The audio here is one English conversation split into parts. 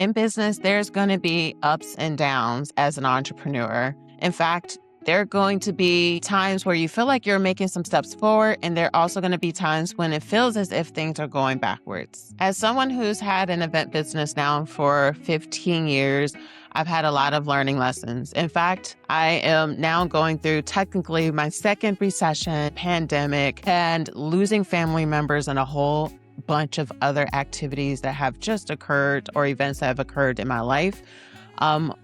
In business, there's going to be ups and downs as an entrepreneur. In fact, there are going to be times where you feel like you're making some steps forward, and there are also going to be times when it feels as if things are going backwards. As someone who's had an event business now for 15 years, I've had a lot of learning lessons. In fact, I am now going through technically my second recession, pandemic, and losing family members and a whole bunch of other activities that have just occurred or events that have occurred in my life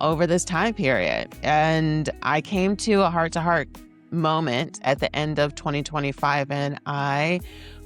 over this time period. And I came to a heart-to-heart moment at the end of 2025, and I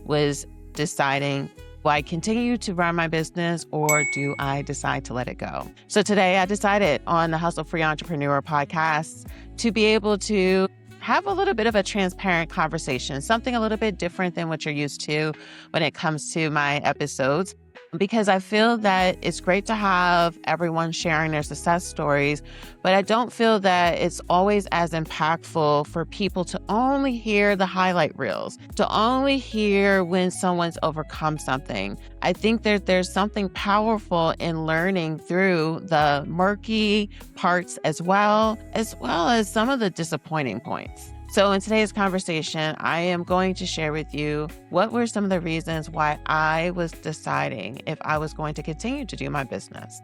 was deciding, will I continue to run my business or do I decide to let it go? So today I decided on the Hustle Free Entrepreneur podcast to be able to have a little bit of a transparent conversation, something a little bit different than what you're used to when it comes to my episodes, because I feel that it's great to have everyone sharing their success stories, but I don't feel that it's always as impactful for people to only hear the highlight reels, to only hear when someone's overcome something. I think that there's something powerful in learning through the murky parts as well as some of the disappointing points. So in today's conversation, I am going to share with you what were some of the reasons why I was deciding if I was going to continue to do my business.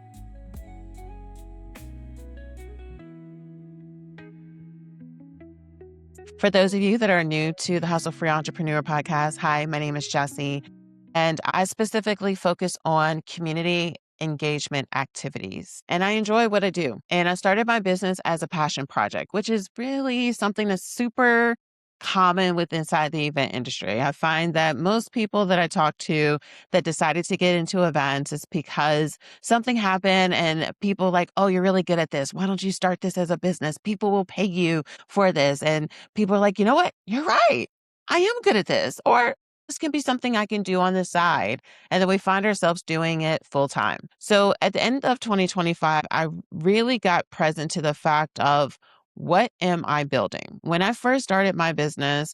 For those of you that are new to the Hustle Free Entrepreneur podcast, hi, my name is Jessie, and I specifically focus on community engagement activities. And I enjoy what I do. And I started my business as a passion project, which is really something that's super common with inside the event industry. I find that most people that I talk to that decided to get into events is because something happened and people like, oh, you're really good at this. Why don't you start this as a business? People will pay you for this. And people are like, you know what? You're right. I am good at this. Or this can be something I can do on the side. And then we find ourselves doing it full time. So at the end of 2025, I really got present to the fact of, what am I building? When I first started my business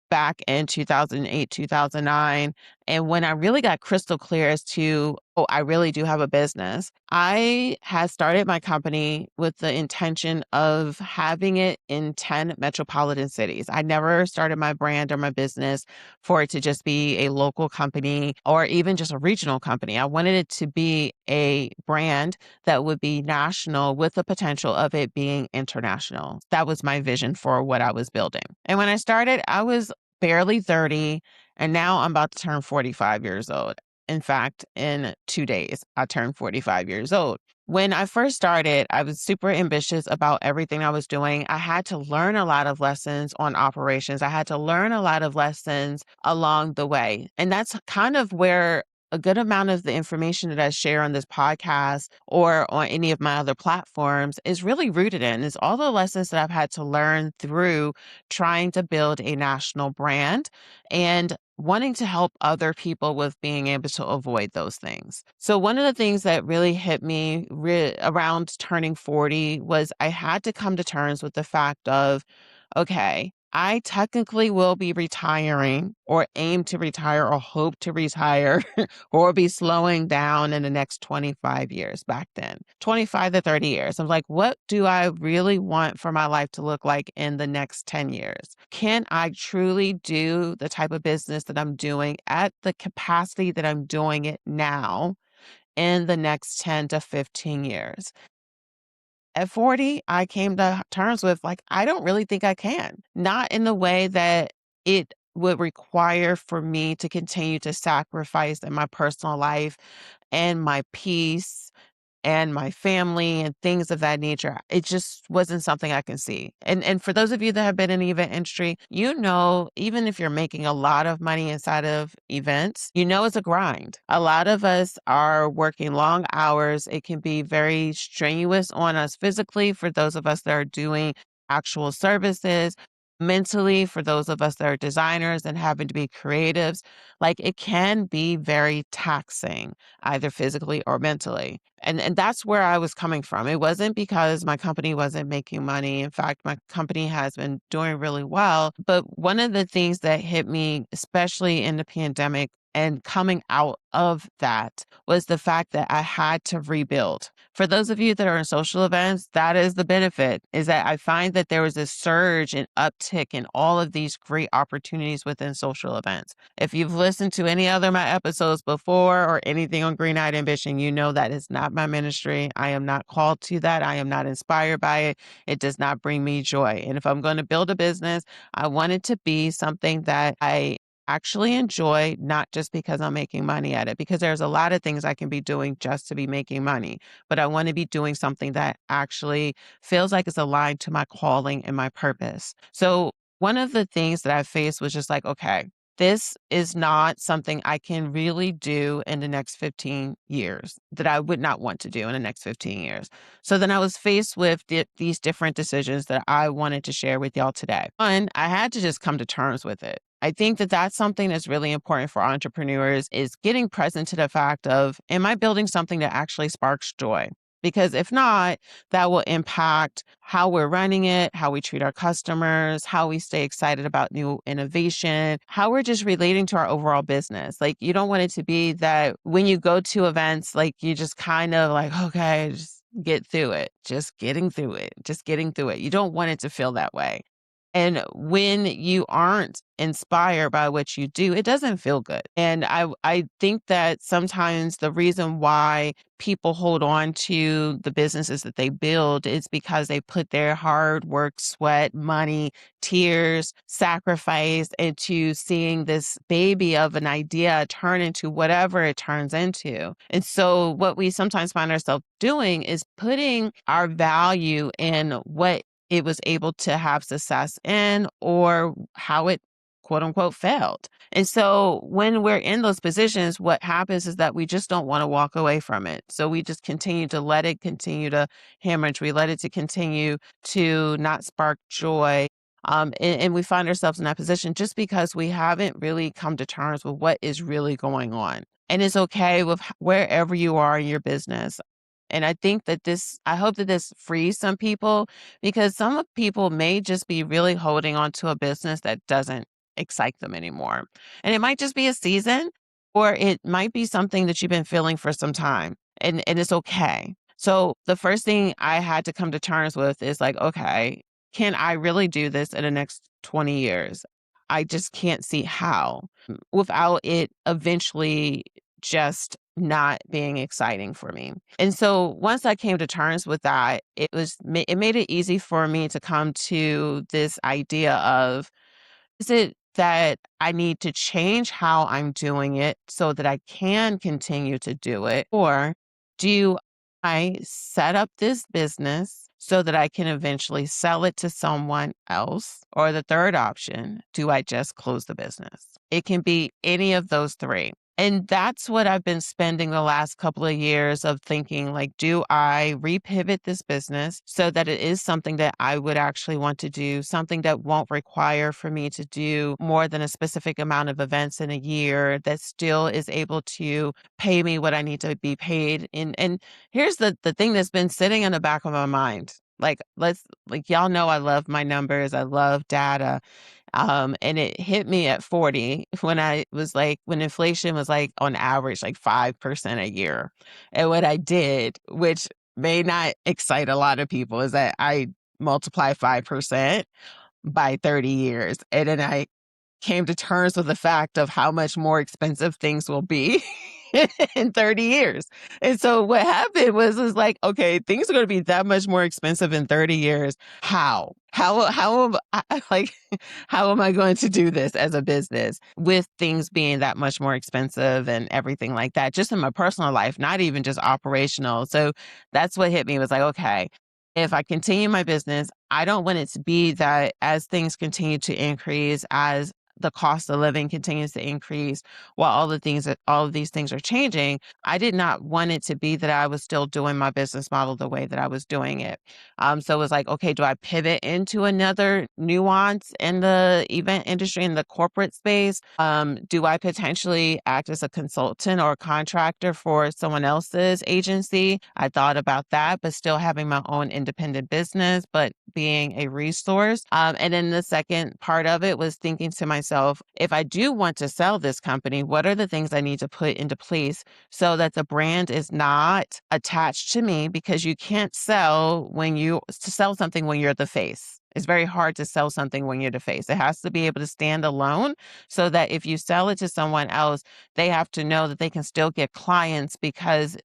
back in 2008, 2009, and when I really got crystal clear as to, oh, I really do have a business, I had started my company with the intention of having it in 10 metropolitan cities. I never started my brand or my business for it to just be a local company or even just a regional company. I wanted it to be a brand that would be national with the potential of it being international. That was my vision for what I was building. And when I started, I was barely 30, and now I'm about to turn 45 years old. In fact, in 2 days, I turned 45 years old. When I first started, I was super ambitious about everything I was doing. I had to learn a lot of lessons on operations. I had to learn a lot of lessons along the way. And that's kind of where a good amount of the information that I share on this podcast or on any of my other platforms is really rooted in, is all the lessons that I've had to learn through trying to build a national brand and wanting to help other people with being able to avoid those things. So one of the things that really hit me around turning 40 was I had to come to terms with the fact of, okay, I technically will be retiring or aim to retire or hope to retire or be slowing down in the next 25 years back then, 25 to 30 years. I'm like, what do I really want for my life to look like in the next 10 years? Can I truly do the type of business that I'm doing at the capacity that I'm doing it now in the next 10 to 15 years? At 40, I came to terms with, like, I don't really think I can. Not in the way that it would require for me to continue to sacrifice in my personal life and my peace and my family and things of that nature. It just wasn't something I can see. And for those of you that have been in the event industry, you know, even if you're making a lot of money inside of events, you know it's a grind. A lot of us are working long hours. It can be very strenuous on us physically for those of us that are doing actual services. Mentally, for those of us that are designers and happen to be creatives, like it can be very taxing, either physically or mentally. And that's where I was coming from. It wasn't because my company wasn't making money. In fact, my company has been doing really well. But one of the things that hit me, especially in the pandemic, And coming out of that was the fact that I had to rebuild. For those of you that are in social events, that is the benefit, is that I find that there was a surge and uptick in all of these great opportunities within social events. If you've listened to any other of my episodes before or anything on Green Eyed Ambition, you know that is not my ministry. I am not called to that. I am not inspired by it. It does not bring me joy. And if I'm going to build a business, I want it to be something that I actually enjoy, not just because I'm making money at it, because there's a lot of things I can be doing just to be making money. But I want to be doing something that actually feels like it's aligned to my calling and my purpose. So one of the things that I faced was just like, okay, this is not something I can really do in the next 15 years, that I would not want to do in the next 15 years. So then I was faced with these different decisions that I wanted to share with y'all today. One, I had to just come to terms with it. I think that that's something that's really important for entrepreneurs, is getting present to the fact of, am I building something that actually sparks joy? Because if not, that will impact how we're running it, how we treat our customers, how we stay excited about new innovation, how we're just relating to our overall business. Like, you don't want it to be that when you go to events, like, you just kind of like, okay, just get through it, just getting through it, just getting through it. You don't want it to feel that way. And when you aren't inspired by what you do, it doesn't feel good. And I think that sometimes the reason why people hold on to the businesses that they build is because they put their hard work, sweat, money, tears, sacrifice into seeing this baby of an idea turn into whatever it turns into. And so what we sometimes find ourselves doing is putting our value in what it was able to have success in, or how it quote unquote failed. And so when we're in those positions, what happens is that we just don't want to walk away from it. So we just continue to let it continue to hemorrhage. We let it to continue to not spark joy. And we find ourselves in that position just because we haven't really come to terms with what is really going on. And it's okay with wherever you are in your business. And I think that I hope that this frees some people, because some people may just be really holding on to a business that doesn't excite them anymore. And it might just be a season, or it might be something that you've been feeling for some time, and it's okay. So the first thing I had to come to terms with is like, okay, can I really do this in the next 20 years? I just can't see how without it eventually just not being exciting for me. And so once I came to terms with that, it made it easy for me to come to this idea of, is it that I need to change how I'm doing it so that I can continue to do it? Or do I set up this business so that I can eventually sell it to someone else? Or the third option, do I just close the business? It can be any of those three. And that's what I've been spending the last couple of years of thinking, like, do I repivot this business so that it is something that I would actually want to do, something that won't require for me to do more than a specific amount of events in a year, that still is able to pay me what I need to be paid. And here's the thing that's been sitting in the back of my mind. Like y'all know I love my numbers. I love data. And it hit me at 40 when inflation was like on average, like 5% a year. And what I did, which may not excite a lot of people, is that I multiply 5% by 30 years. And then I came to terms with the fact of how much more expensive things will be in 30 years. And so what happened was like, okay, things are going to be that much more expensive in 30 years. How? How am I like, how am I going to do this as a business with things being that much more expensive and everything like that, just in my personal life, not even just operational. So that's what hit me, was like, okay, if I continue my business, I don't want it to be that as things continue to increase, as the cost of living continues to increase, while all of these things are changing, I did not want it to be that I was still doing my business model the way that I was doing it. So it was like, okay, do I pivot into another nuance in the event industry, in the corporate space? Do I potentially act as a consultant or a contractor for someone else's agency? I thought about that, but still having my own independent business, but being a resource. And then the second part of it was thinking to myself, myself, if I do want to sell this company, what are the things I need to put into place so that the brand is not attached to me? Because you can't sell something when you're the face. It's very hard to sell something when you're the face. It has to be able to stand alone so that if you sell it to someone else, they have to know that they can still get clients because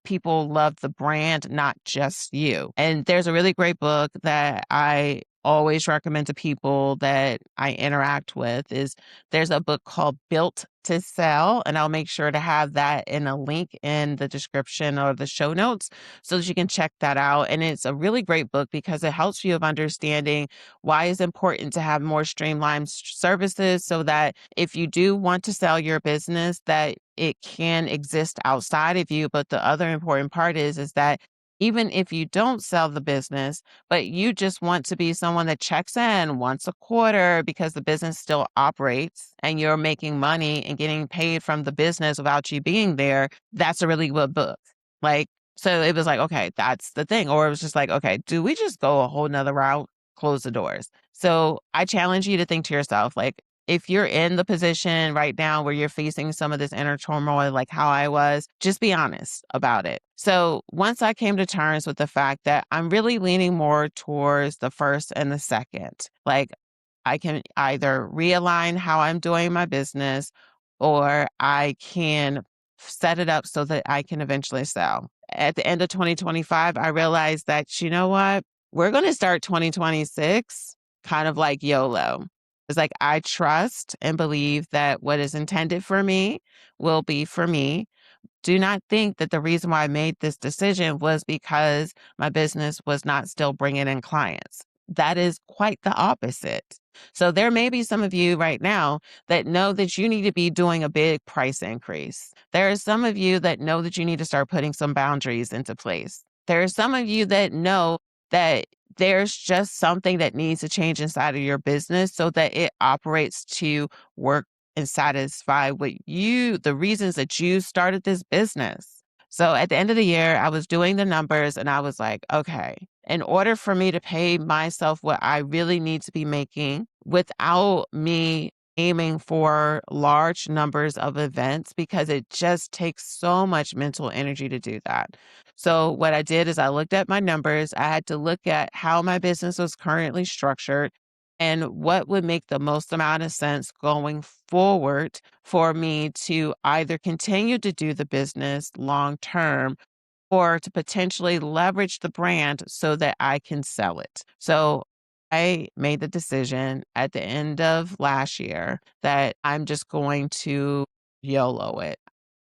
people love the brand, not just you. And there's a really great book that I always recommend to people that I interact with is there's a book called Built to Sell, and I'll make sure to have that in a link in the description or the show notes so that you can check that out. And it's a really great book because it helps you of understanding why it's important to have more streamlined services so that if you do want to sell your business, that it can exist outside of you. But the other important part is that even if you don't sell the business, but you just want to be someone that checks in once a quarter because the business still operates and you're making money and getting paid from the business without you being there, that's a really good book. Like, so it was like, okay, that's the thing. Or it was just like, okay, do we just go a whole nother route? Close the doors. So I challenge you to think to yourself, like, if you're in the position right now where you're facing some of this inner turmoil, like how I was, just be honest about it. So once I came to terms with the fact that I'm really leaning more towards the first and the second, like I can either realign how I'm doing my business or I can set it up so that I can eventually sell. At the end of 2025, I realized that, you know what? We're going to start 2026 kind of like YOLO. It's like I trust and believe that what is intended for me will be for me. Do not think that the reason why I made this decision was because my business was not still bringing in clients. That is quite the opposite. So there may be some of you right now that know that you need to be doing a big price increase. There are some of you that know that you need to start putting some boundaries into place. There are some of you that know that there's just something that needs to change inside of your business so that it operates to work and satisfy the reasons that you started this business. So at the end of the year, I was doing the numbers and I was like, okay, in order for me to pay myself what I really need to be making without me aiming for large numbers of events, because it just takes so much mental energy to do that. So what I did is I looked at my numbers. I had to look at how my business was currently structured and what would make the most amount of sense going forward for me to either continue to do the business long term or to potentially leverage the brand so that I can sell it. So I made the decision at the end of last year that I'm just going to YOLO it.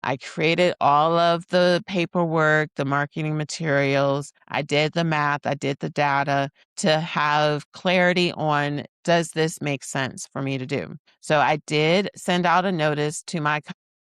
I created all of the paperwork, the marketing materials. I did the math, I did the data to have clarity on, does this make sense for me to do? So I did send out a notice to my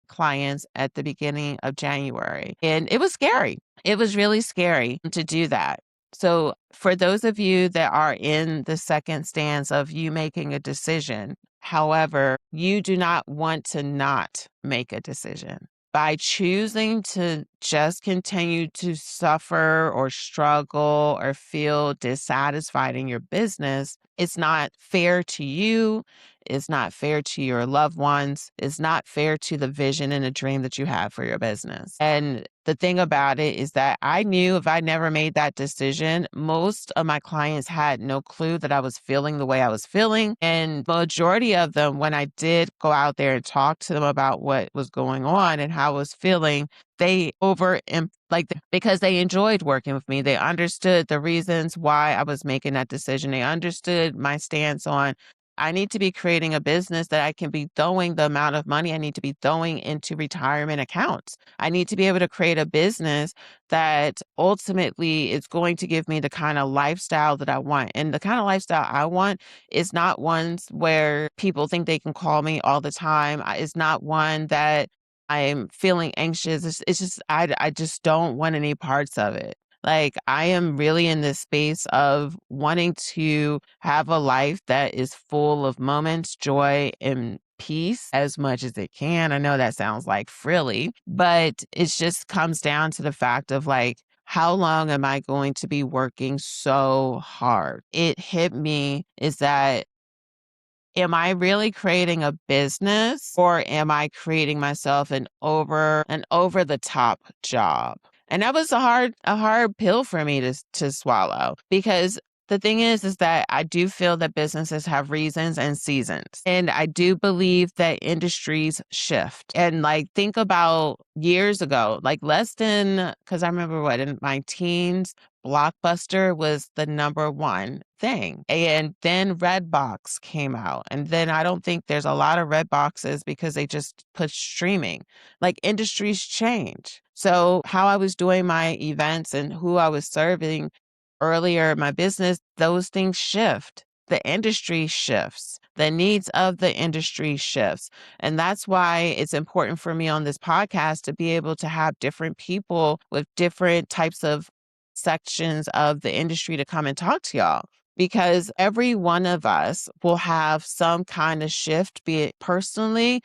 clients at the beginning of January, and it was scary. It was really scary to do that. So for those of you that are in the second stance of you making a decision, however, you do not want to not make a decision. By choosing to just continue to suffer or struggle or feel dissatisfied in your business, it's not fair to you. It's not fair to your loved ones. It's not fair to the vision and the dream that you have for your business. And the thing about it is that I knew if I never made that decision, most of my clients had no clue that I was feeling the way I was feeling. And majority of them, when I did go out there and talk to them about what was going on and how I was feeling, they because they enjoyed working with me. They understood the reasons why I was making that decision. They understood my stance on I need to be creating a business that I can be throwing the amount of money I need to be throwing into retirement accounts. I need to be able to create a business that ultimately is going to give me the kind of lifestyle that I want. And the kind of lifestyle I want is not ones where people think they can call me all the time. It's not one that I'm feeling anxious. It's just, I just don't want any parts of it. Like, I am really in this space of wanting to have a life that is full of moments, joy, and peace as much as it can. I know that sounds like frilly, but it just comes down to the fact of like, how long am I going to be working so hard? It hit me is that am I really creating a business or am I creating myself an over the top job? And that was a hard pill for me to swallow, because the thing is that I do feel that businesses have reasons and seasons. And I do believe that industries shift. And like, think about years ago, like because I remember in my teens, Blockbuster was the number one thing. And then Redbox came out. And then I don't think there's a lot of Red boxes because they just put streaming. Like, industries change. So how I was doing my events and who I was serving earlier in my business, those things shift. The industry shifts. The needs of the industry shifts. And that's why it's important for me on this podcast to be able to have different people with different types of sections of the industry to come and talk to y'all. Because every one of us will have some kind of shift, be it personally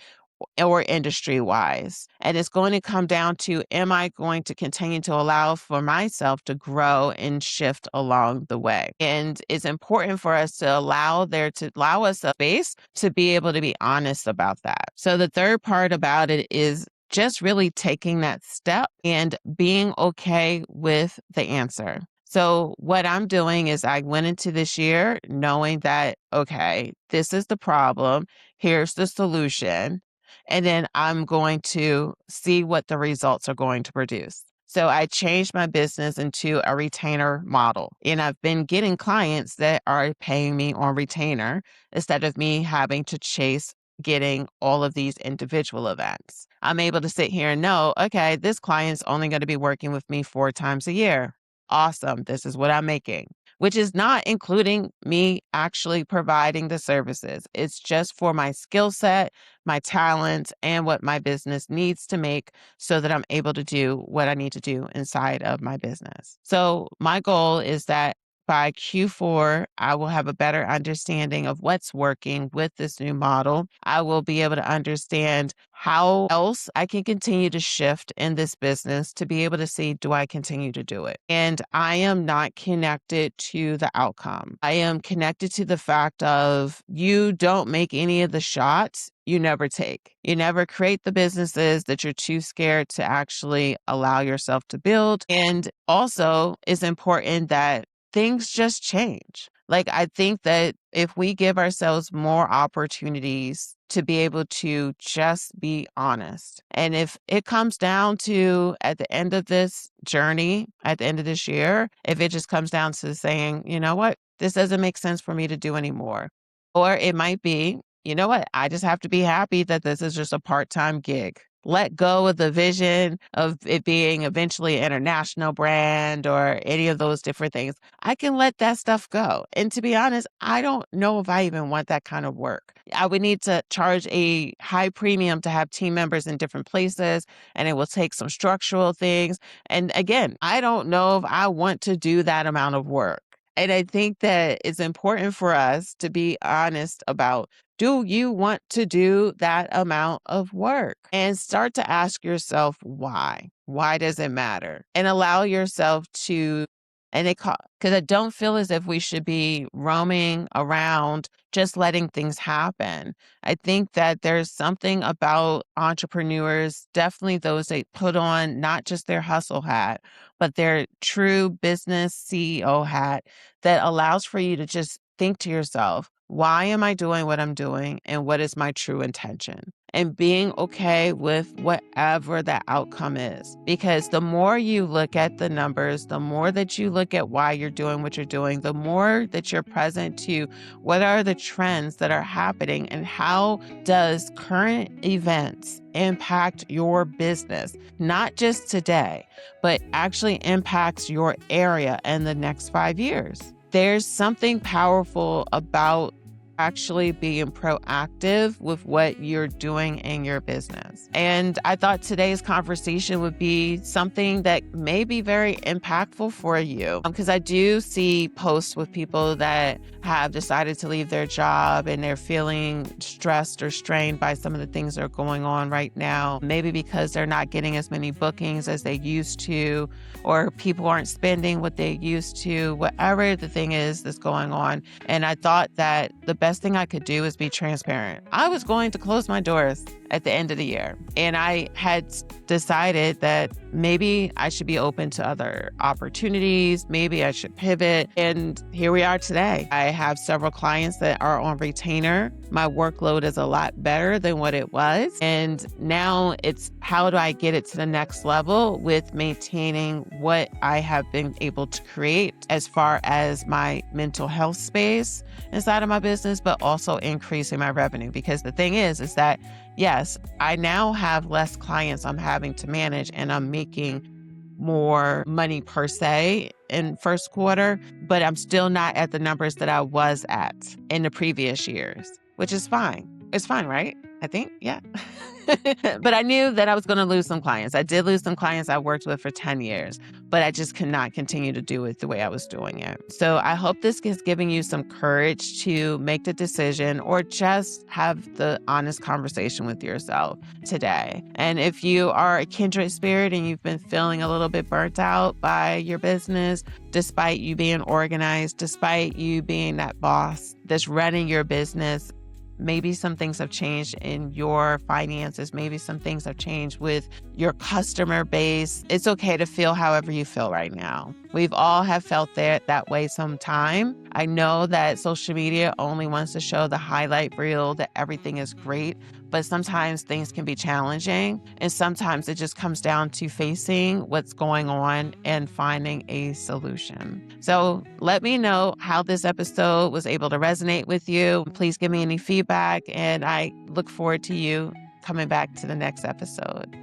or industry wise. And it's going to come down to, am I going to continue to allow for myself to grow and shift along the way? And it's important for us to allow us a space to be able to be honest about that. So the third part about it is just really taking that step and being okay with the answer. So what I'm doing is I went into this year knowing that, okay, this is the problem. Here's the solution. And then I'm going to see what the results are going to produce. So I changed my business into a retainer model. And I've been getting clients that are paying me on retainer instead of me having to chase getting all of these individual events. I'm able to sit here and know, okay, this client's only going to be working with me 4 times a year. Awesome. This is what I'm making, which is not including me actually providing the services. It's just for my skill set, my talents, and what my business needs to make so that I'm able to do what I need to do inside of my business. So my goal is that by Q4, I will have a better understanding of what's working with this new model. I will be able to understand how else I can continue to shift in this business to be able to see, do I continue to do it? And I am not connected to the outcome. I am connected to the fact of, you don't make any of the shots you never take. You never create the businesses that you're too scared to actually allow yourself to build. And also, it's important that things just change. Like, I think that if we give ourselves more opportunities to be able to just be honest, and if it comes down to, at the end of this journey, at the end of this year, if it just comes down to saying, you know what, this doesn't make sense for me to do anymore. Or it might be, you know what, I just have to be happy that this is just a part-time gig. Let go of the vision of it being eventually an international brand or any of those different things. I can let that stuff go. And to be honest, I don't know if I even want that kind of work. I would need to charge a high premium to have team members in different places, and it will take some structural things. And again, I don't know if I want to do that amount of work. And I think that it's important for us to be honest about, do you want to do that amount of work? And start to ask yourself why. Why does it matter? And allow yourself to, because I don't feel as if we should be roaming around just letting things happen. I think that there's something about entrepreneurs, definitely those that put on not just their hustle hat, but their true business CEO hat, that allows for you to just think to yourself, why am I doing what I'm doing? And what is my true intention? And being okay with whatever the outcome is. Because the more you look at the numbers, the more that you look at why you're doing what you're doing, the more that you're present to what are the trends that are happening and how does current events impact your business, not just today, but actually impacts your area in the next 5 years. There's something powerful about actually being proactive with what you're doing in your business. And I thought today's conversation would be something that may be very impactful for you, because I do see posts with people that have decided to leave their job and they're feeling stressed or strained by some of the things that are going on right now, maybe because they're not getting as many bookings as they used to, or people aren't spending what they used to, whatever the thing is that's going on. And I thought that the best best thing I could do is be transparent. I was going to close my doors at the end of the year. And I had decided that maybe I should be open to other opportunities. Maybe I should pivot. And here we are today. I have several clients that are on retainer. My workload is a lot better than what it was. And now it's how do I get it to the next level with maintaining what I have been able to create as far as my mental health space inside of my business, but also increasing my revenue. Because the thing is that yes, I now have less clients I'm having to manage and I'm making more money per se in first quarter, but I'm still not at the numbers that I was at in the previous years, which is fine. It's fine, right? I think, yeah. But I knew that I was going to lose some clients. I did lose some clients I worked with for 10 years, but I just could not continue to do it the way I was doing it. So I hope this is giving you some courage to make the decision or just have the honest conversation with yourself today. And if you are a kindred spirit and you've been feeling a little bit burnt out by your business, despite you being organized, despite you being that boss that's running your business, maybe some things have changed in your finances. Maybe some things have changed with your customer base. It's okay to feel however you feel right now. We've all have felt that way sometime. I know that social media only wants to show the highlight reel that everything is great, but sometimes things can be challenging. And sometimes it just comes down to facing what's going on and finding a solution. So let me know how this episode was able to resonate with you. Please give me any feedback, and I look forward to you coming back to the next episode.